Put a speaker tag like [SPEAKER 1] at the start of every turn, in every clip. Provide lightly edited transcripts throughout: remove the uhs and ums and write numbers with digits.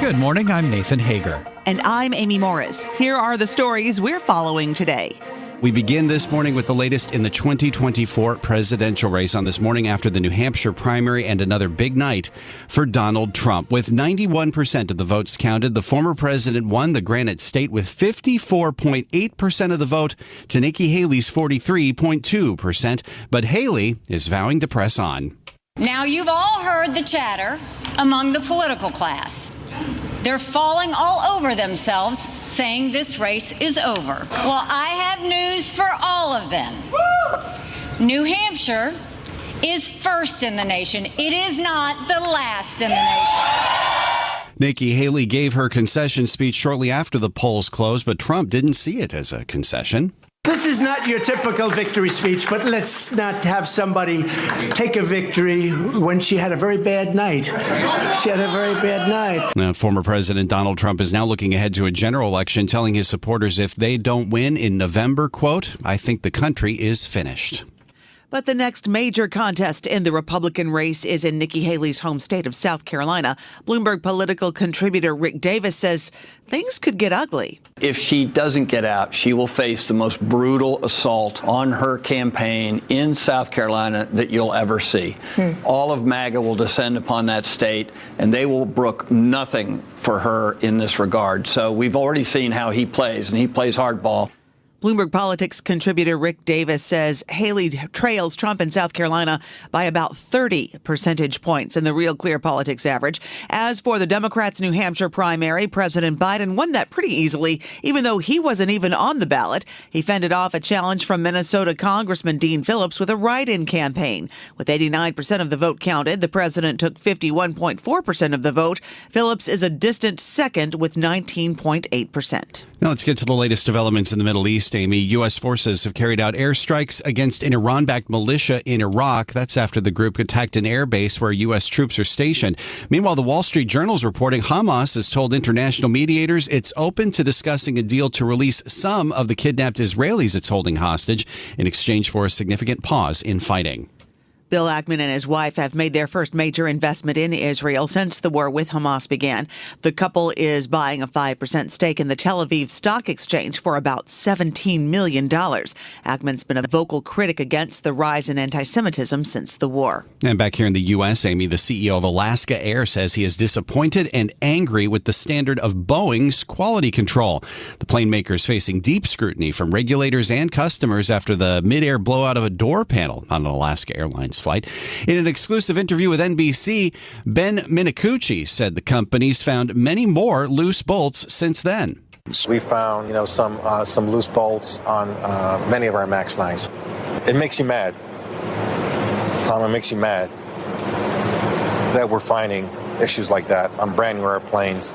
[SPEAKER 1] Good morning, I'm Nathan Hager.
[SPEAKER 2] And I'm Amy Morris. Here are the stories we're following today.
[SPEAKER 1] We begin this morning with the latest in the 2024 presidential race on this morning after the New Hampshire primary and another big night for Donald Trump. With 91% of the votes counted, the former president won the Granite State with 54.8% of the vote to Nikki Haley's 43.2%. But Haley is vowing to press on.
[SPEAKER 3] Now, you've all heard the chatter among the political class. They're falling all over themselves, saying this race is over. Well, I have news for all of them. New Hampshire is first in the nation. It is not the last in the nation.
[SPEAKER 1] Nikki Haley gave her concession speech shortly after the polls closed, but Trump didn't see it as a concession.
[SPEAKER 4] This is not your typical victory speech, but let's not have somebody take a victory when she had a very bad night. She had a very bad night.
[SPEAKER 1] Now, former President Donald Trump is now looking ahead to a general election, telling his supporters if they don't win in November, quote, "I think the country is finished."
[SPEAKER 2] But the next major contest in the Republican race is in Nikki Haley's home state of South Carolina. Bloomberg political contributor Rick Davis says things could get ugly.
[SPEAKER 5] If she doesn't get out, she will face the most brutal assault on her campaign in South Carolina that you'll ever see. All of MAGA will descend upon that state, and they will brook nothing for her in this regard. So we've already seen how he plays, and he plays hardball.
[SPEAKER 2] Bloomberg Politics contributor Rick Davis says Haley trails Trump in South Carolina by about 30 percentage points in the Real Clear Politics average. As for the Democrats' New Hampshire primary, President Biden won that pretty easily, even though he wasn't even on the ballot. He fended off a challenge from Minnesota Congressman Dean Phillips with a write-in campaign. With 89% of the vote counted, the president took 51.4% of the vote. Phillips is a distant second with 19.8%.
[SPEAKER 1] Now let's get to the latest developments in the Middle East, Amy. U.S. forces have carried out airstrikes against an Iran-backed militia in Iraq. That's after the group attacked an air base where U.S. troops are stationed. Meanwhile, the Wall Street Journal is reporting Hamas has told international mediators it's open to discussing a deal to release some of the kidnapped Israelis it's holding hostage in exchange for a significant pause in fighting.
[SPEAKER 2] Bill Ackman and his wife have made their first major investment in Israel since the war with Hamas began. The couple is buying a 5% stake in the Tel Aviv Stock Exchange for about $17 million. Ackman's been a vocal critic against the rise in anti-Semitism since the war.
[SPEAKER 1] And back here in the U.S., Amy, the CEO of Alaska Air says he is disappointed and angry with the standard of Boeing's quality control. The plane maker is facing deep scrutiny from regulators and customers after the mid-air blowout of a door panel on an Alaska Airlines flight. In an exclusive interview with NBC, Ben Minicucci said the company's found many more loose bolts since then.
[SPEAKER 6] We found, some loose bolts on many of our MAX 9s. It makes you mad. It makes you mad that we're finding issues like that on brand new airplanes.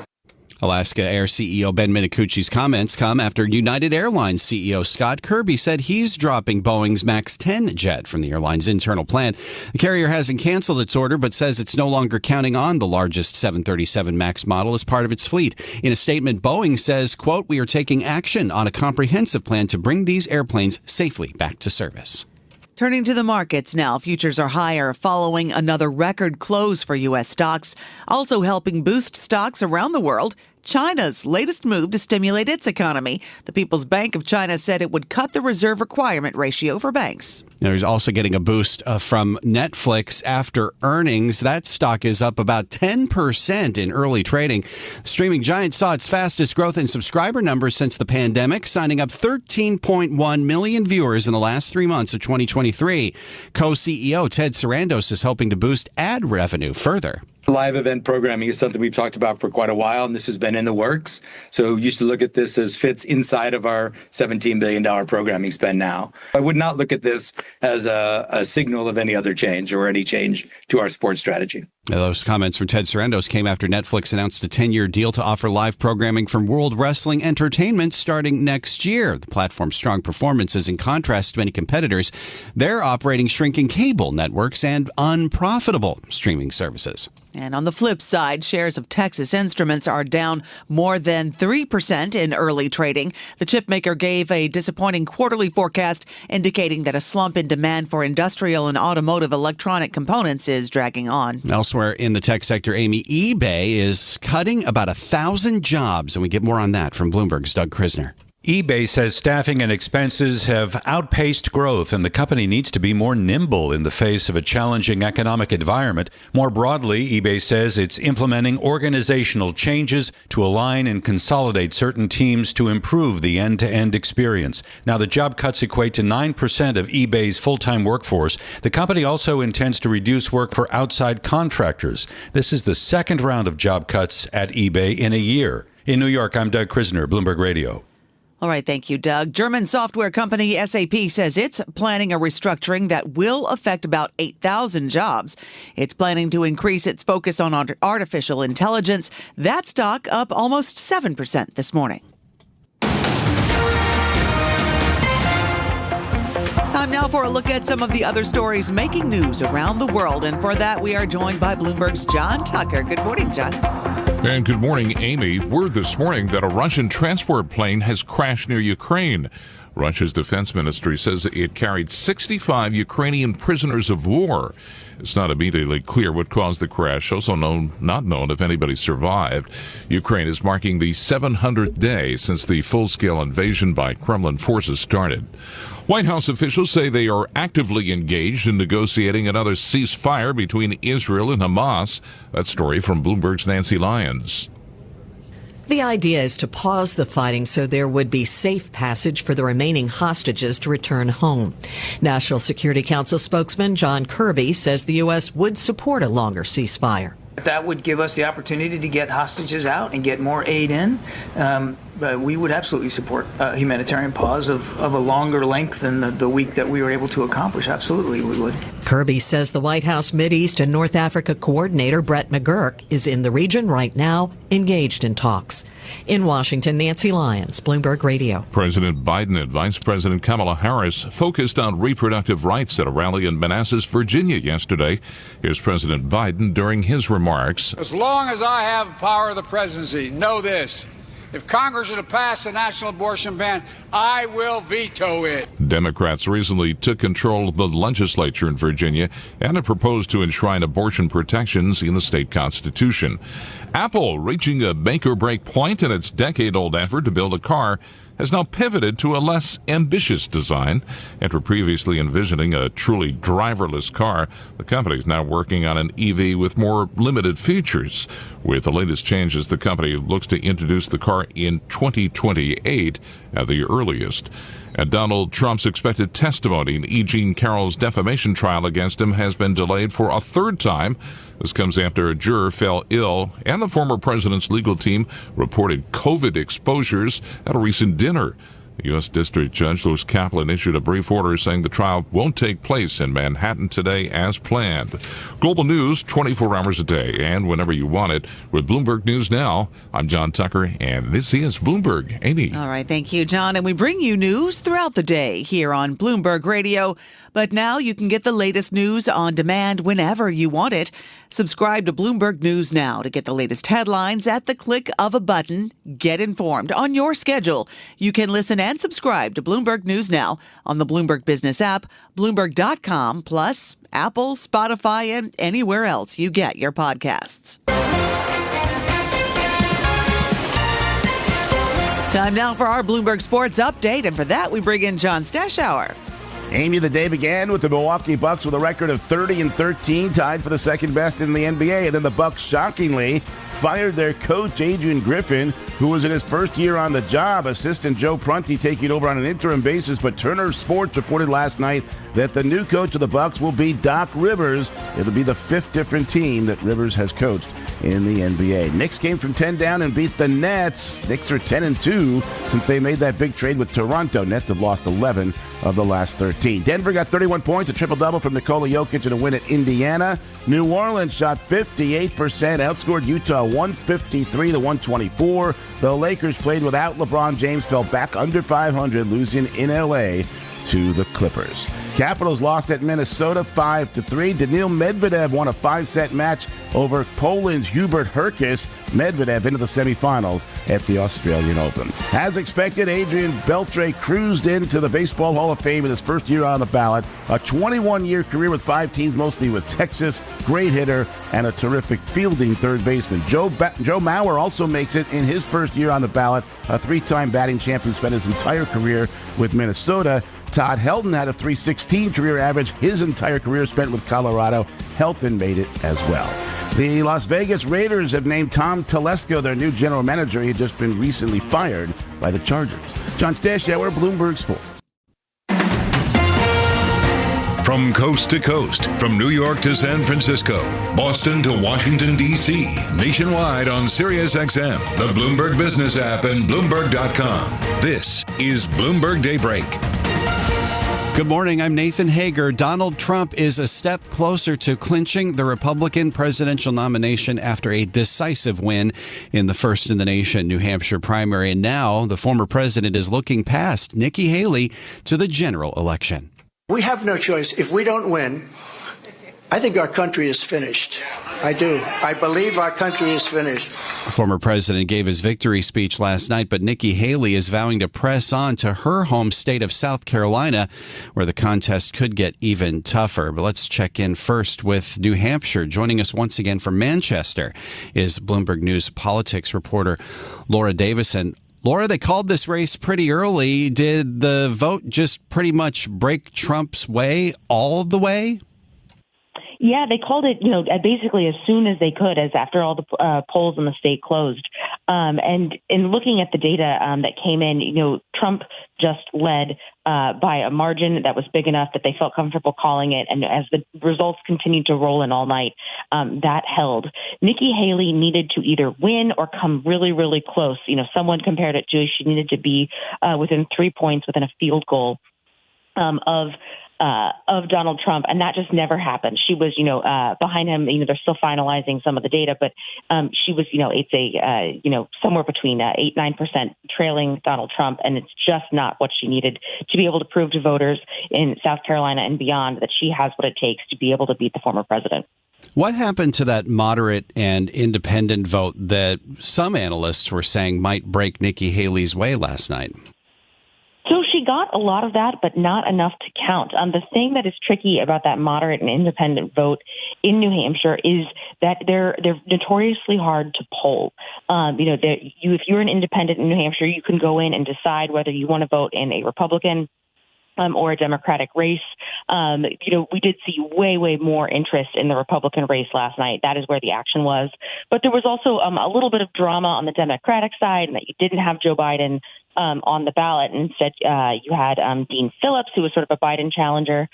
[SPEAKER 1] Alaska Air CEO Ben Minicucci's comments come after United Airlines CEO Scott Kirby said he's dropping Boeing's MAX 10 jet from the airline's internal plan. The carrier hasn't canceled its order, but says it's no longer counting on the largest 737 MAX model as part of its fleet. In a statement, Boeing says, quote, "We are taking action on a comprehensive plan to bring these airplanes safely back to service."
[SPEAKER 2] Turning to the markets now, futures are higher following another record close for U.S. stocks, also helping boost stocks around the world. China's latest move to stimulate its economy. The People's Bank of China said it would cut the reserve requirement ratio for banks.
[SPEAKER 1] Now, he's also getting a boost from Netflix after earnings. That stock is up about 10% in early trading. Streaming giant saw its fastest growth in subscriber numbers since the pandemic, signing up 13.1 million viewers in the last 3 months of 2023. Co-CEO Ted Sarandos is hoping to boost ad revenue further.
[SPEAKER 7] Live event programming is something we've talked about for quite a while, and this has been in the works. So used to look at this as fits inside of our $17 billion programming spend now. I would not look at this as a signal of any other change or any change to our sports strategy.
[SPEAKER 1] Those comments from Ted Sarandos came after Netflix announced a 10-year deal to offer live programming from World Wrestling Entertainment starting next year. The platform's strong performance is in contrast to many competitors. They're operating shrinking cable networks and unprofitable streaming services.
[SPEAKER 2] And on the flip side, shares of Texas Instruments are down more than 3% in early trading. The chipmaker gave a disappointing quarterly forecast indicating that a slump in demand for industrial and automotive electronic components is dragging on.
[SPEAKER 1] Elsewhere in the tech sector, Amy, eBay is cutting about 1,000 jobs, and we get more on that from Bloomberg's Doug Krisner.
[SPEAKER 8] eBay says staffing and expenses have outpaced growth, and the company needs to be more nimble in the face of a challenging economic environment. More broadly, eBay says it's implementing organizational changes to align and consolidate certain teams to improve the end-to-end experience. Now, the job cuts equate to 9% of eBay's full-time workforce. The company also intends to reduce work for outside contractors. This is the second round of job cuts at eBay in a year. In New York, I'm Doug Krisner, Bloomberg Radio.
[SPEAKER 2] All right, thank you, Doug. German software company SAP says it's planning a restructuring that will affect about 8,000 jobs. It's planning to increase its focus on artificial intelligence. That stock up almost 7% this morning. Time now for a look at some of the other stories making news around the world. And for that, we are joined by Bloomberg's John Tucker. Good morning, John.
[SPEAKER 9] And good morning, Amy. Word this morning that a Russian transport plane has crashed near Ukraine. Russia's defense ministry says it carried 65 Ukrainian prisoners of war. It's not immediately clear what caused the crash. Also not known if anybody survived. Ukraine is marking the 700th day since the full-scale invasion by Kremlin forces started. White House officials say they are actively engaged in negotiating another ceasefire between Israel and Hamas. That story from Bloomberg's Nancy Lyons.
[SPEAKER 10] The idea is to pause the fighting so there would be safe passage for the remaining hostages to return home. National Security Council spokesman John Kirby says the U.S. would support a longer ceasefire.
[SPEAKER 11] That would give us the opportunity to get hostages out and get more aid in. But we would absolutely support a humanitarian pause of a longer length than the week that we were able to accomplish. Absolutely, we would.
[SPEAKER 10] Kirby says the White House Mideast and North Africa coordinator Brett McGurk is in the region right now, engaged in talks. In Washington, Nancy Lyons, Bloomberg Radio.
[SPEAKER 9] President Biden and Vice President Kamala Harris focused on reproductive rights at a rally in Manassas, Virginia yesterday. Here's President Biden during his remarks.
[SPEAKER 12] As long as I have power of the presidency, know this. If Congress were to pass a national abortion ban, I will veto it.
[SPEAKER 9] Democrats recently took control of the legislature in Virginia and have proposed to enshrine abortion protections in the state constitution. Apple, reaching a make-or-break point in its decade-old effort to build a car, has now pivoted to a less ambitious design. After previously envisioning a truly driverless car, the company is now working on an EV with more limited features. With the latest changes, the company looks to introduce the car in 2028 at the earliest. And Donald Trump's expected testimony in E. Jean Carroll's defamation trial against him has been delayed for a third time. This comes after a juror fell ill and the former president's legal team reported COVID exposures at a recent dinner. The U.S. District Judge Louis Kaplan issued a brief order saying the trial won't take place in Manhattan today as planned. Global news 24 hours a day and whenever you want it with Bloomberg News Now. I'm John Tucker, and this is Bloomberg. Amy.
[SPEAKER 2] All right, thank you, John. And we bring you news throughout the day here on Bloomberg Radio. But now you can get the latest news on demand whenever you want it. Subscribe to Bloomberg News Now to get the latest headlines at the click of a button. Get informed on your schedule. You can listen and subscribe to Bloomberg News Now on the Bloomberg Business app, Bloomberg.com, plus Apple, Spotify, and anywhere else you get your podcasts. Time now for our Bloomberg Sports Update, and for that we bring in John Stashower.
[SPEAKER 13] Amy, the day began with the Milwaukee Bucks with a record of 30-13, tied for the second best in the NBA. And then the Bucks shockingly fired their coach, Adrian Griffin, who was in his first year on the job. Assistant Joe Prunty taking over on an interim basis. But Turner Sports reported last night that the new coach of the Bucks will be Doc Rivers. It'll be the fifth different team that Rivers has coached in the NBA. Knicks came from 10 down and beat the Nets. Knicks are 10-2 since they made that big trade with Toronto. Nets have lost 11 of the last 13. Denver got 31 points, a triple-double from Nikola Jokic in a win at Indiana. New Orleans shot 58%, outscored Utah 153-124. The Lakers played without LeBron James, fell back under 500, losing in L.A. to the Clippers. Capitals lost at Minnesota 5-3. Daniil Medvedev won a 5-set match over Poland's Hubert Hurkacz. Medvedev into the semifinals at the Australian Open. As expected, Adrian Beltre cruised into the Baseball Hall of Fame in his first year on the ballot. A 21-year career with 5 teams, mostly with Texas. Great hitter and a terrific fielding third baseman. Joe Mauer also makes it in his first year on the ballot. A 3-time batting champion, spent his entire career with Minnesota. Todd Helton had a .316 career average. His entire career spent with Colorado. Helton made it as well. The Las Vegas Raiders have named Tom Telesco their new general manager. He had just been recently fired by the Chargers. John Stashower, Bloomberg Sports.
[SPEAKER 14] From coast to coast, from New York to San Francisco, Boston to Washington, D.C., nationwide on SiriusXM, the Bloomberg Business app, and Bloomberg.com. This is Bloomberg Daybreak.
[SPEAKER 1] Good morning. I'm Nathan Hager. Donald Trump is a step closer to clinching the Republican presidential nomination after a decisive win in the first in the nation New Hampshire primary. And now the former president is looking past Nikki Haley to the general election.
[SPEAKER 4] We have no choice. If we don't win, I think our country is finished. I do. I believe our country is finished.
[SPEAKER 1] The former president gave his victory speech last night, but Nikki Haley is vowing to press on to her home state of South Carolina, where the contest could get even tougher. But let's check in first with New Hampshire. Joining us once again from Manchester is Bloomberg News politics reporter Laura Davison. Laura, they called this race pretty early. Did the vote just pretty much break Trump's way all the way?
[SPEAKER 15] Yeah, they called it, basically as soon as they could, as after all the polls in the state closed. And in looking at the data that came in, Trump just led by a margin that was big enough that they felt comfortable calling it. And as the results continued to roll in all night, that held. Nikki Haley needed to either win or come really, really close. Someone compared it to she needed to be within 3 points within a field goal of Donald Trump, and that just never happened. She was, behind him. They're still finalizing some of the data, but she was, somewhere between 8-9% trailing Donald Trump, and it's just not what she needed to be able to prove to voters in South Carolina and beyond that she has what it takes to be able to beat the former president.
[SPEAKER 1] What happened to that moderate and independent vote that some analysts were saying might break Nikki Haley's way last night?
[SPEAKER 15] So she got a lot of that, but not enough to count. The thing that is tricky about that moderate and independent vote in New Hampshire is that they're notoriously hard to poll. If you're an independent in New Hampshire, you can go in and decide whether you want to vote in a Republican or a Democratic race. We did see way more interest in the Republican race last night. That is where the action was. But there was also a little bit of drama on the Democratic side, and that you didn't have Joe Biden on the ballot. And instead, you had Dean Phillips, who was sort of a Biden challenger.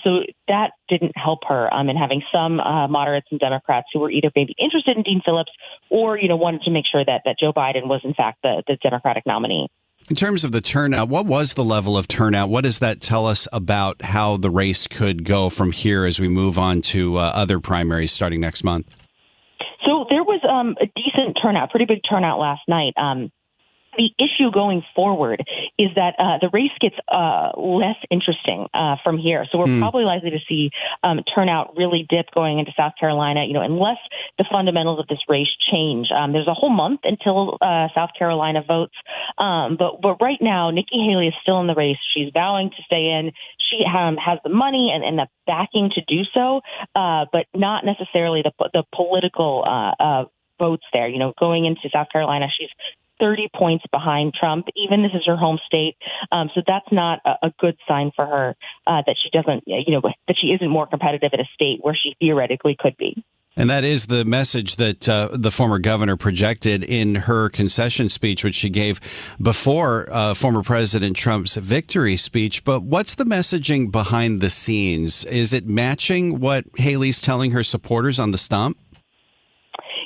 [SPEAKER 15] So that didn't help her in having some moderates and Democrats who were either maybe interested in Dean Phillips or, wanted to make sure that Joe Biden was, in fact, the Democratic nominee.
[SPEAKER 1] In terms of the turnout, what was the level of turnout? What does that tell us about how the race could go from here as we move on to other primaries starting next month?
[SPEAKER 15] So there was a decent turnout, pretty big turnout last night. The issue going forward is that the race gets less interesting from here. So we're probably likely to see turnout really dip going into South Carolina, unless the fundamentals of this race change. There's a whole month until South Carolina votes. But right now, Nikki Haley is still in the race. She's vowing to stay in. She has the money and the backing to do so, but not necessarily the political votes there. Going into South Carolina, she's 30 points behind Trump. Even this is her home state. So that's not a good sign for her that she doesn't, that she isn't more competitive in a state where she theoretically could be.
[SPEAKER 1] And that is the message that the former governor projected in her concession speech, which she gave before former President Trump's victory speech. But what's the messaging behind the scenes? Is it matching what Haley's telling her supporters on the stump?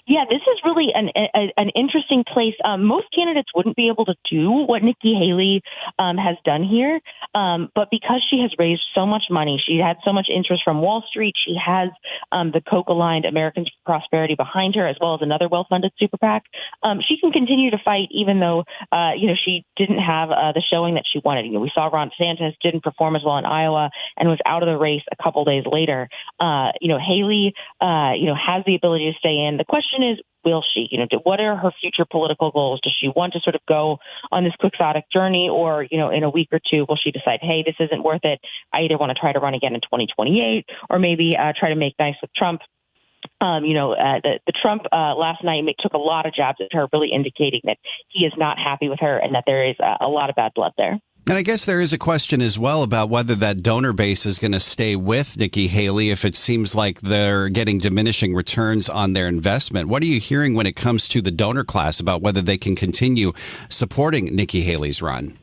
[SPEAKER 15] Yeah, this is really an interesting place. Most candidates wouldn't be able to do what Nikki Haley has done here, but because she has raised so much money, she had so much interest from Wall Street. She has the Koch-aligned Americans for Prosperity behind her, as well as another well-funded super PAC. She can continue to fight, even though she didn't have the showing that she wanted. We saw Ron DeSantis didn't perform as well in Iowa and was out of the race a couple days later. Haley, has the ability to stay in. The question is, will she? What are her future political goals? Does she want to sort of go on this quixotic journey, or in a week or two, will she decide, hey, this isn't worth it? I either want to try to run again in 2028, or maybe try to make nice with Trump. The Trump last night took a lot of jabs at her, really indicating that he is not happy with her and that there is a lot of bad blood there.
[SPEAKER 1] And I guess there is a question as well about whether that donor base is going to stay with Nikki Haley if it seems like they're getting diminishing returns on their investment. What are you hearing when it comes to the donor class about whether they can continue supporting Nikki Haley's run?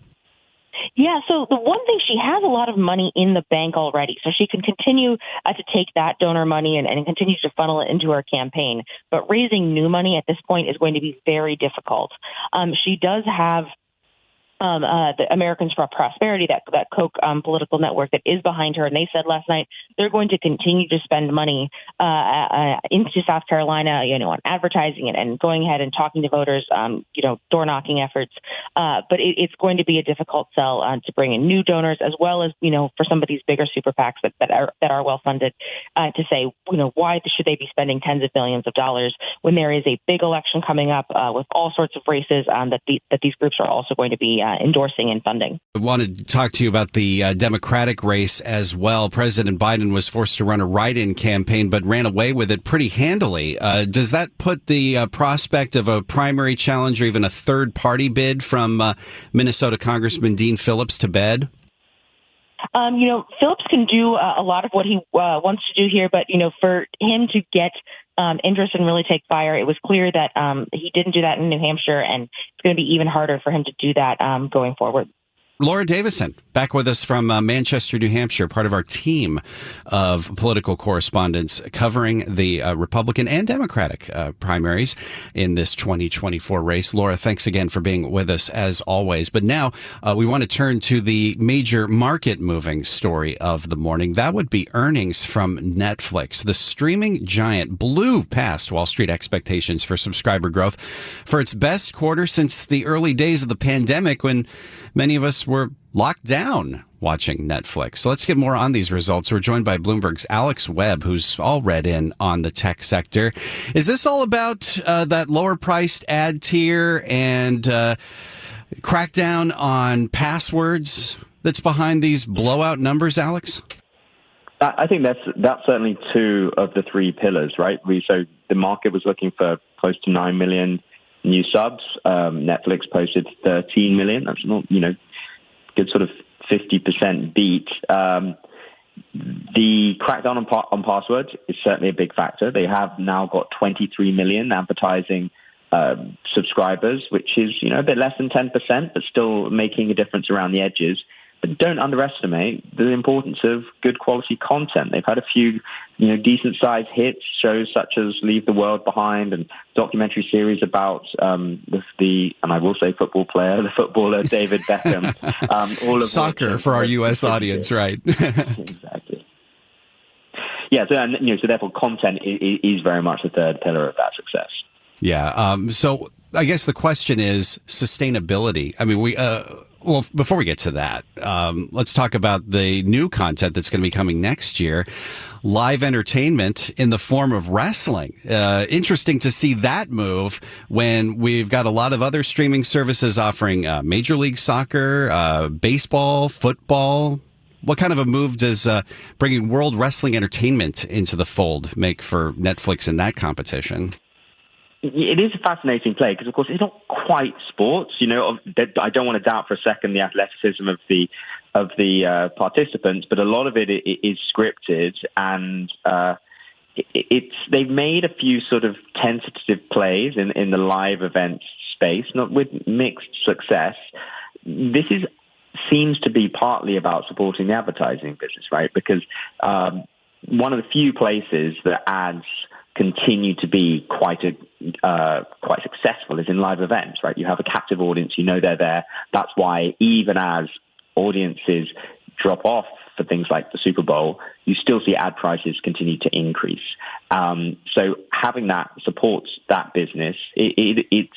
[SPEAKER 15] Yeah, so the one thing, she has a lot of money in the bank already, so she can continue to take that donor money and continue to funnel it into her campaign. But raising new money at this point is going to be very difficult. She does have the Americans for Prosperity, that Koch political network that is behind her. And they said last night they're going to continue to spend money into South Carolina, on advertising and going ahead and talking to voters, door knocking efforts. But it's going to be a difficult sell to bring in new donors, as well as, for some of these bigger super PACs that are well funded to say, why should they be spending tens of billions of dollars when there is a big election coming up with all sorts of races that these groups are also going to be endorsing and funding.
[SPEAKER 1] I wanted to talk to you about the Democratic race as well. President Biden was forced to run a write-in campaign, but ran away with it pretty handily. Does that put the prospect of a primary challenge or even a third-party bid from Minnesota Congressman Dean Phillips to bed?
[SPEAKER 15] Phillips can do a lot of what he wants to do here, but, for him to get interest and really take fire, it was clear that he didn't do that in New Hampshire, and it's going to be even harder for him to do that going forward.
[SPEAKER 1] Laura Davison, back with us from Manchester, New Hampshire, part of our team of political correspondents covering the Republican and Democratic primaries in this 2024 race. Laura, thanks again for being with us as always. But now we want to turn to the major market moving story of the morning. That would be earnings from Netflix. The streaming giant blew past Wall Street expectations for subscriber growth for its best quarter since the early days of the pandemic, when many of us were locked down watching Netflix. So let's get more on these results. We're joined by Bloomberg's Alex Webb, who's all read in on the tech sector. Is this all about that lower priced ad tier and crackdown on passwords that's behind these blowout numbers, Alex?
[SPEAKER 16] I think that's certainly two of the three pillars, right? So the market was looking for close to 9 million new subs. Netflix posted 13 million. That's not, good sort of 50% beat. The crackdown on passwords is certainly a big factor. They have now got 23 million advertising subscribers, which is, a bit less than 10%, but still making a difference around the edges. But don't underestimate the importance of good quality content. They've had a few, decent-sized hits, shows such as Leave the World Behind, and documentary series about and I will say football player, the footballer David Beckham. All of
[SPEAKER 1] soccer for our U.S. audience, right?
[SPEAKER 16] Exactly. Yeah, so therefore, content is very much the third pillar of that success.
[SPEAKER 1] Yeah. So I guess the question is sustainability. I mean, well, before we get to that, let's talk about the new content that's going to be coming next year. Live entertainment in the form of wrestling. Interesting to see that move when we've got a lot of other streaming services offering Major League Soccer, baseball, football. What kind of a move does bringing World Wrestling Entertainment into the fold make for Netflix in that competition?
[SPEAKER 16] It is a fascinating play because, of course, it's not quite sports. I don't want to doubt for a second the athleticism of the participants, but a lot of it is scripted, and they've made a few sort of tentative plays in the live event space, not with mixed success. This seems to be partly about supporting the advertising business, right? Because one of the few places that ads continue to be quite successful is in live events, right? You have a captive audience, you know they're there. That's why even as audiences drop off for things like the Super Bowl, you still see ad prices continue to increase. So having that supports that business. It's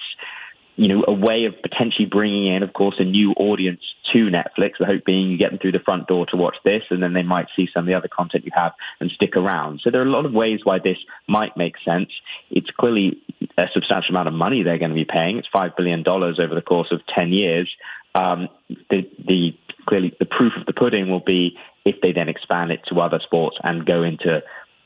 [SPEAKER 16] a way of potentially bringing in, of course, a new audience to Netflix. The hope being you get them through the front door to watch this, and then they might see some of the other content you have and stick around. So there are a lot of ways why this might make sense. It's clearly a substantial amount of money they're going to be paying. It's $5 billion over the course of 10 years. Clearly, the proof of the pudding will be if they then expand it to other sports and go into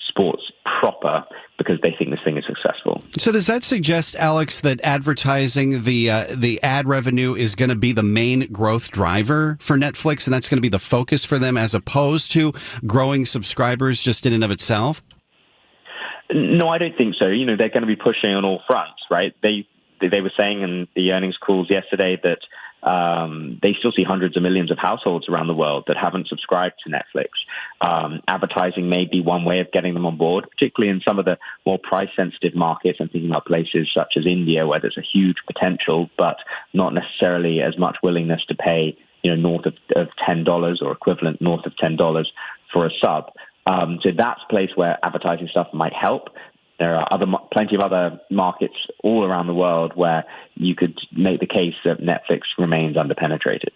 [SPEAKER 16] sports proper because they think this thing is successful.
[SPEAKER 1] So does that suggest, Alex, that advertising, the ad revenue is going to be the main growth driver for Netflix, and that's going to be the focus for them as opposed to growing subscribers just in and of itself?
[SPEAKER 16] No, I don't think so. They're going to be pushing on all fronts, right? They were saying in the earnings calls yesterday that they still see hundreds of millions of households around the world that haven't subscribed to Netflix. Advertising may be one way of getting them on board, particularly in some of the more price-sensitive markets. I'm thinking about places such as India, where there's a huge potential, but not necessarily as much willingness to pay, north of $10 or equivalent north of $10 for a sub. So that's a place where advertising stuff might help. There are plenty of other markets all around the world where you could make the case that Netflix remains underpenetrated.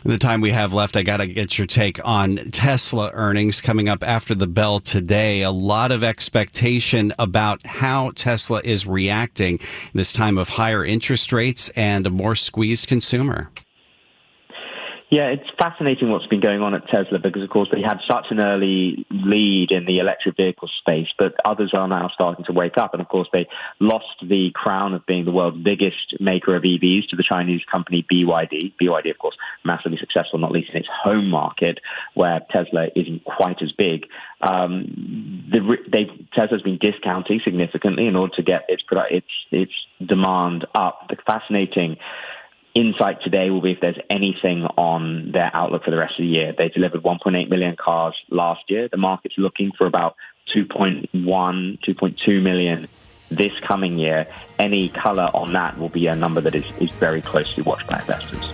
[SPEAKER 1] The time we have left, I got to get your take on Tesla earnings coming up after the bell today. A lot of expectation about how Tesla is reacting this time of higher interest rates and a more squeezed consumer.
[SPEAKER 16] Yeah, it's fascinating what's been going on at Tesla because, of course, they had such an early lead in the electric vehicle space, but others are now starting to wake up. And, of course, they lost the crown of being the world's biggest maker of EVs to the Chinese company BYD. BYD, of course, massively successful, not least in its home market, where Tesla isn't quite as big. Tesla's been discounting significantly in order to get its demand up. The fascinating insight today will be if there's anything on their outlook for the rest of the year. They delivered 1.8 million cars last year. The market's looking for about 2.2 million this coming year. Any color on that will be a number that is very closely watched by investors.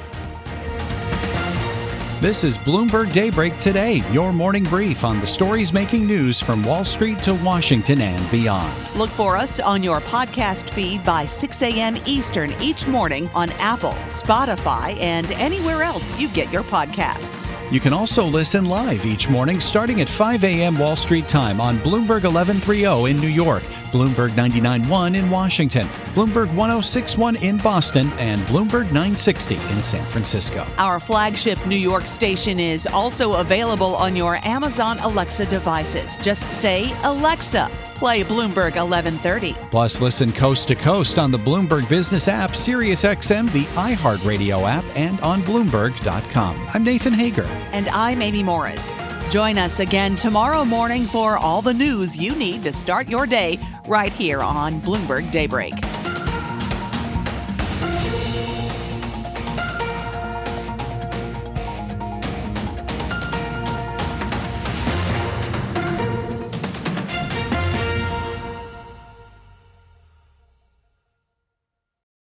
[SPEAKER 1] This is Bloomberg Daybreak Today, your morning brief on the stories making news from Wall Street to Washington and beyond.
[SPEAKER 2] Look for us on your podcast feed by 6 a.m. Eastern each morning on Apple, Spotify, and anywhere else you get your podcasts.
[SPEAKER 1] You can also listen live each morning starting at 5 a.m. Wall Street time on Bloomberg 1130 in New York, Bloomberg 99.1 in Washington, Bloomberg 106.1 in Boston, and Bloomberg 960 in San Francisco.
[SPEAKER 2] Our flagship New York station is also available on your Amazon Alexa devices. Just say, Alexa, play Bloomberg 1130.
[SPEAKER 1] Plus, listen coast to coast on the Bloomberg Business app, SiriusXM, the iHeartRadio app, and on Bloomberg.com. I'm Nathan Hager.
[SPEAKER 2] And I'm Amy Morris. Join us again tomorrow morning for all the news you need to start your day right here on Bloomberg Daybreak.